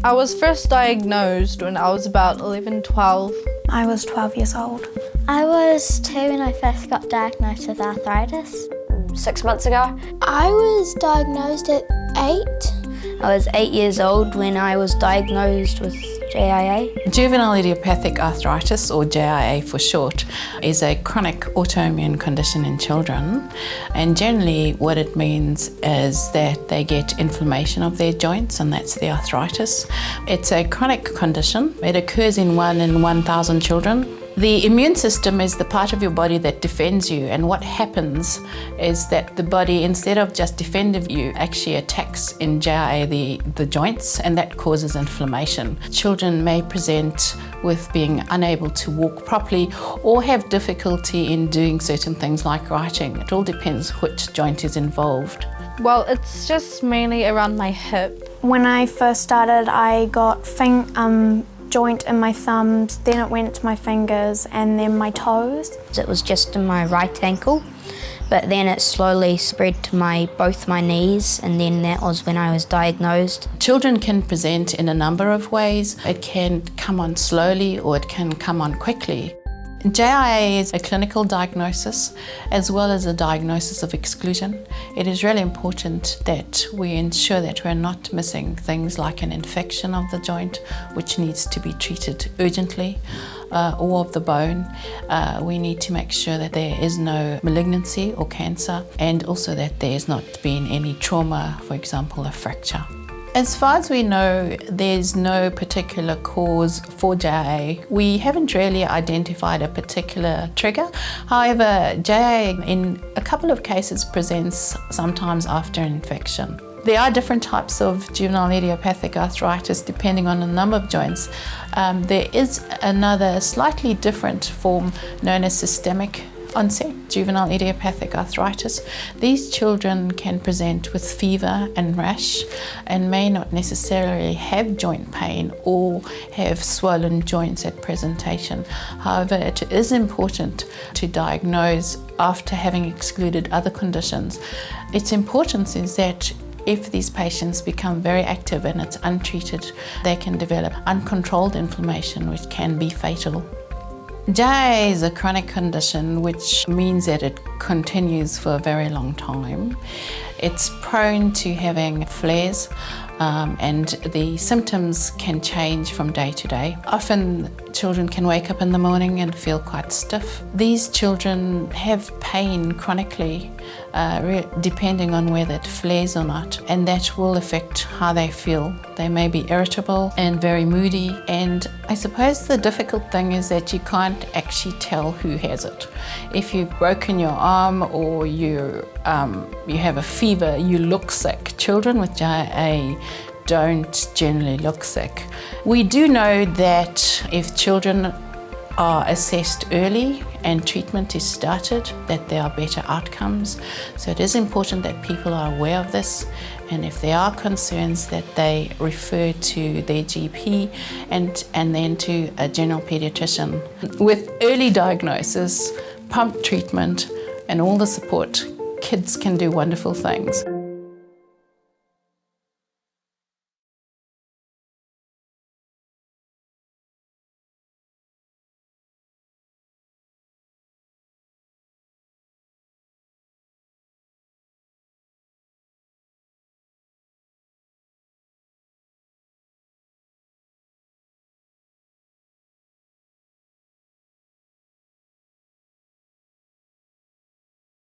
I was first diagnosed when I was about 11, 12. I was 12 years old. I was 2 when I first got diagnosed with arthritis. 6 months ago. I was diagnosed at 8. I was 8 years old when I was diagnosed with JIA. Juvenile idiopathic arthritis, or JIA for short, is a chronic autoimmune condition in children, and generally what it means is that they get inflammation of their joints, and that's the arthritis. It's a chronic condition. It occurs in 1 in 1,000 children. The immune system is the part of your body that defends you, and what happens is that the body, instead of just defending you, actually attacks in JIA the joints, and that causes inflammation. Children may present with being unable to walk properly or have difficulty in doing certain things like writing. It all depends which joint is involved. Well, it's just mainly around my hip. When I first started, I got joint in my thumbs, then it went to my fingers and then my toes. It was just in my right ankle, but then it slowly spread to both my knees, and then that was when I was diagnosed. Children can present in a number of ways. It can come on slowly or it can come on quickly. JIA is a clinical diagnosis as well as a diagnosis of exclusion. It is really important that we ensure that we're not missing things like an infection of the joint, which needs to be treated urgently, or of the bone. We need to make sure that there is no malignancy or cancer, and also that there's not been any trauma, for example, a fracture. As far as we know, there's no particular cause for JIA. We haven't really identified a particular trigger. However, JIA in a couple of cases presents sometimes after infection. There are different types of juvenile idiopathic arthritis depending on the number of joints. There is another slightly different form known as systemic onset juvenile idiopathic arthritis. These children can present with fever and rash and may not necessarily have joint pain or have swollen joints at presentation. However, it is important to diagnose after having excluded other conditions. Its importance is that if these patients become very active and it's untreated, they can develop uncontrolled inflammation, which can be fatal. JIA is a chronic condition, which means that it continues for a very long time. It's prone to having flares, and the symptoms can change from day to day. Often children can wake up in the morning and feel quite stiff. These children have pain chronically, depending on whether it flares or not, and that will affect how they feel. They may be irritable and very moody, and I suppose the difficult thing is that you can't actually tell who has it. If you've broken your arm or you have a fever, you look sick. Children with JIA don't generally look sick. We do know that if children are assessed early and treatment is started, that there are better outcomes. So it is important that people are aware of this, and if there are concerns that they refer to their GP and then to a general pediatrician. With early diagnosis, prompt treatment and all the support, kids can do wonderful things.